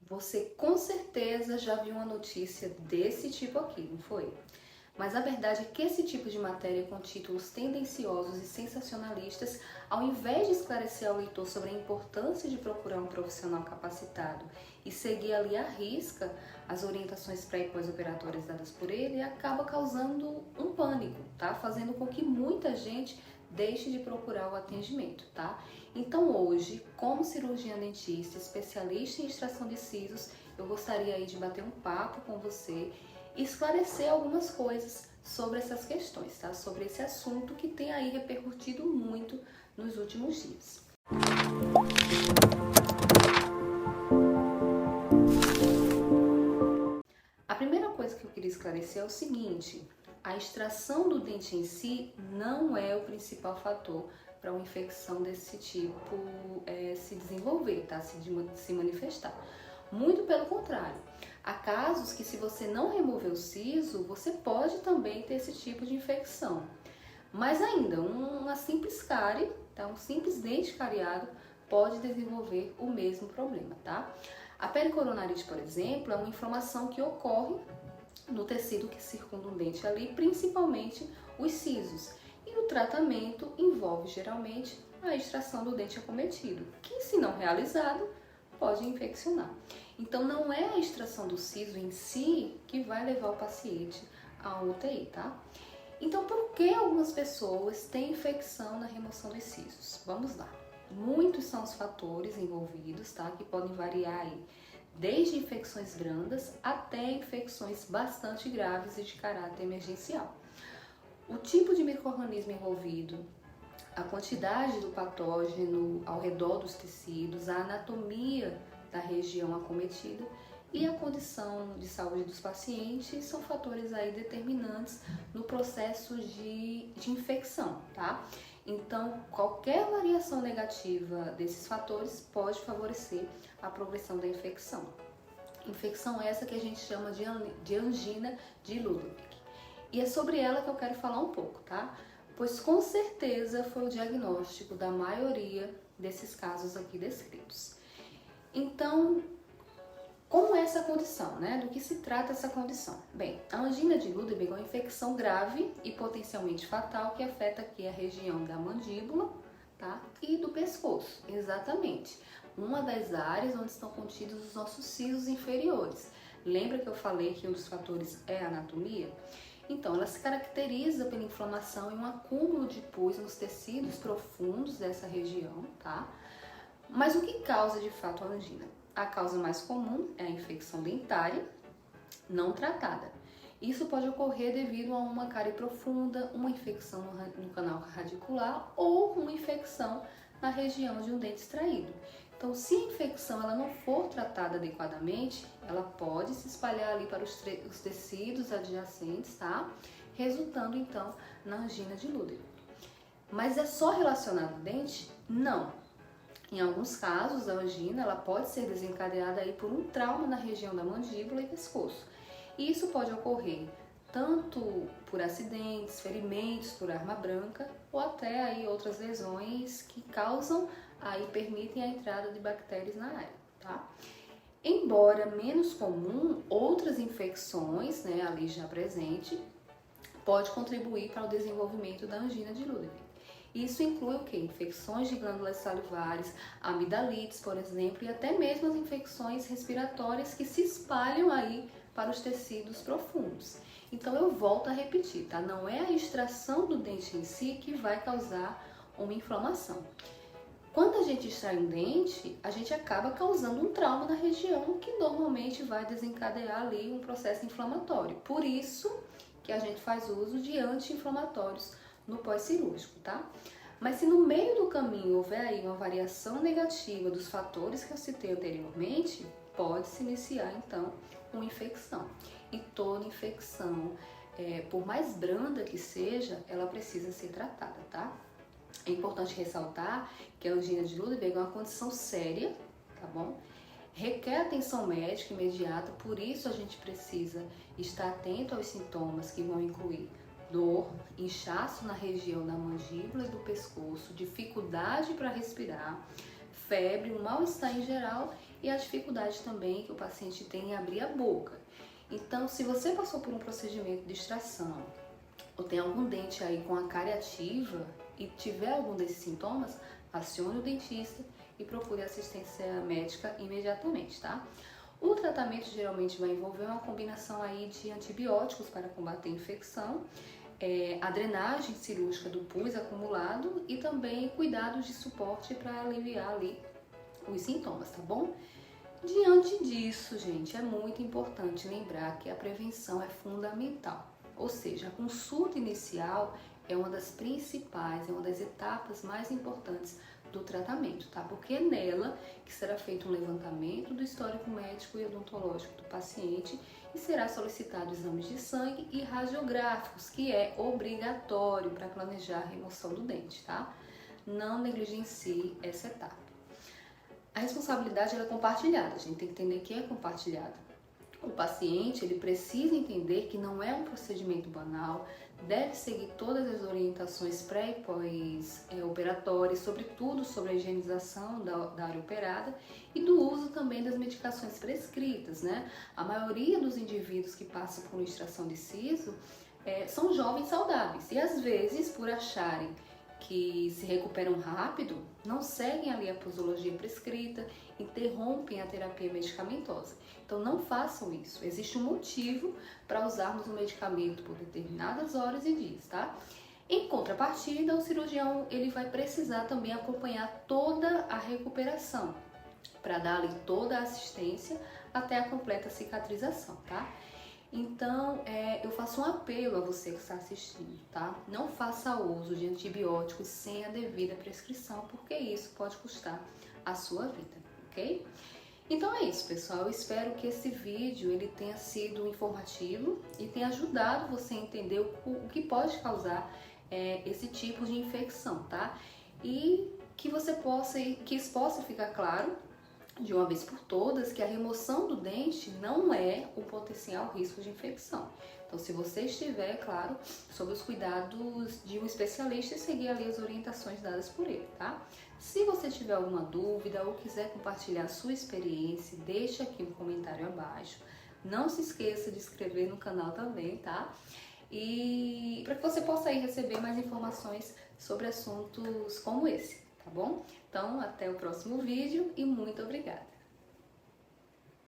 Você com certeza já viu uma notícia desse tipo aqui, não foi? Mas a verdade é que esse tipo de matéria com títulos tendenciosos e sensacionalistas, ao invés de esclarecer ao leitor sobre a importância de procurar um profissional capacitado e seguir ali à risca as orientações pré e pós-operatórias dadas por ele, acaba causando um pânico, tá? Fazendo com que muita gente deixe de procurar o atendimento, tá? Então hoje, como cirurgiã dentista, especialista em extração de sisos, eu gostaria aí de bater um papo com você e esclarecer algumas coisas sobre essas questões, tá? Sobre esse assunto que tem aí repercutido muito nos últimos dias. A primeira coisa que eu queria esclarecer é o seguinte: a extração do dente em si não é o principal fator para uma infecção desse tipo se desenvolver, tá? Se manifestar. Muito pelo contrário. Há casos que, se você não remover o siso, você pode também ter esse tipo de infecção. Mas ainda, uma simples cárie, tá? Um simples dente cariado pode desenvolver o mesmo problema, tá? A pericoronarite, por exemplo, é uma inflamação que ocorre no tecido que circunda um dente ali, principalmente os sisos. E o tratamento envolve geralmente a extração do dente acometido, que, se não realizado, pode infeccionar. Então não é a extração do siso em si que vai levar o paciente à UTI, tá? Então por que algumas pessoas têm infecção na remoção dos sisos? Vamos lá. Muitos são os fatores envolvidos, tá? Que podem variar aí, desde infecções brandas até infecções bastante graves e de caráter emergencial. O tipo de micro-organismo envolvido, a quantidade do patógeno ao redor dos tecidos, a anatomia da região acometida e a condição de saúde dos pacientes são fatores aí determinantes no processo de infecção, tá? Então, qualquer variação negativa desses fatores pode favorecer a progressão da infecção. Infecção essa que a gente chama de angina de Ludwig. E é sobre ela que eu quero falar um pouco, tá? Pois com certeza foi o diagnóstico da maioria desses casos aqui descritos. Então, como é essa condição, né? Do que se trata essa condição? Bem, a angina de Ludwig é uma infecção grave e potencialmente fatal que afeta aqui a região da mandíbula, tá? E do pescoço, exatamente. Uma das áreas onde estão contidos os nossos sisos inferiores. Lembra que eu falei que um dos fatores é a anatomia? Então, ela se caracteriza pela inflamação e um acúmulo de pus nos tecidos profundos dessa região, tá? Mas o que causa de fato a angina? A causa mais comum é a infecção dentária não tratada. Isso pode ocorrer devido a uma cárie profunda, uma infecção no canal radicular ou uma infecção na região de um dente extraído. Então, se a infecção ela não for tratada adequadamente, ela pode se espalhar ali para os tecidos adjacentes, tá? Resultando então na angina de Ludwig. Mas é só relacionado ao dente? Não. Em alguns casos, a angina ela pode ser desencadeada aí por um trauma na região da mandíbula e pescoço. E isso pode ocorrer tanto por acidentes, ferimentos por arma branca ou até aí outras lesões que causam aí permitem a entrada de bactérias na área, tá? Embora menos comum, outras infecções, né, ali já presente, pode contribuir para o desenvolvimento da angina de Ludwig. Isso inclui o quê? Infecções de glândulas salivares, amidalites, por exemplo, e até mesmo as infecções respiratórias que se espalham aí para os tecidos profundos. Então eu volto a repetir, tá? Não é a extração do dente em si que vai causar uma inflamação. Quando a gente extrai um dente, a gente acaba causando um trauma na região que normalmente vai desencadear ali um processo inflamatório. Por isso que a gente faz uso de anti-inflamatórios no pós-cirúrgico, tá? Mas se no meio do caminho houver aí uma variação negativa dos fatores que eu citei anteriormente, pode-se iniciar então uma infecção. E toda infecção, por mais branda que seja, ela precisa ser tratada, tá? É importante ressaltar que a angina de Ludwig é uma condição séria, tá bom? Requer atenção médica imediata, por isso a gente precisa estar atento aos sintomas que vão incluir dor, inchaço na região da mandíbula e do pescoço, dificuldade para respirar, febre, um mal-estar em geral e a dificuldade também que o paciente tem em abrir a boca. Então, se você passou por um procedimento de extração ou tem algum dente aí com a cárie ativa e tiver algum desses sintomas, acione o dentista e procure assistência médica imediatamente, tá? O tratamento geralmente vai envolver uma combinação aí de antibióticos para combater a infecção, a drenagem cirúrgica do pus acumulado e também cuidados de suporte para aliviar ali os sintomas, tá bom? Diante disso, gente, é muito importante lembrar que a prevenção é fundamental. Ou seja, a consulta inicial é uma das principais, é uma das etapas mais importantes do tratamento, tá? Porque é nela que será feito um levantamento do histórico médico e odontológico do paciente e será solicitado exames de sangue e radiográficos, que é obrigatório para planejar a remoção do dente, tá? Não negligencie essa etapa. A responsabilidade ela é compartilhada, a gente tem que entender que é compartilhada. O paciente ele precisa entender que não é um procedimento banal, deve seguir todas as orientações pré e pós-operatórias, sobretudo sobre a higienização da área operada e do uso também das medicações prescritas, né? A maioria dos indivíduos que passam por extração de siso são jovens saudáveis e às vezes por acharem que se recuperam rápido, não seguem ali a posologia prescrita, interrompem a terapia medicamentosa. Então não façam isso. Existe um motivo para usarmos o medicamento por determinadas horas e dias, tá? Em contrapartida, o cirurgião ele vai precisar também acompanhar toda a recuperação para dar ali toda a assistência até a completa cicatrização, tá? Então, eu faço um apelo a você que está assistindo, tá? Não faça uso de antibióticos sem a devida prescrição, porque isso pode custar a sua vida, ok? Então é isso, pessoal. Eu espero que esse vídeo ele tenha sido informativo e tenha ajudado você a entender o que pode causar esse tipo de infecção, tá? E que isso possa ficar claro de uma vez por todas que a remoção do dente não é um potencial risco de infecção. Então, se você estiver, claro, sob os cuidados de um especialista e seguir ali as orientações dadas por ele, tá? Se você tiver alguma dúvida ou quiser compartilhar a sua experiência, deixa aqui um comentário abaixo. Não se esqueça de se inscrever no canal também, tá? E para que você possa aí receber mais informações sobre assuntos como esse, tá bom? Então, até o próximo vídeo e muito obrigada!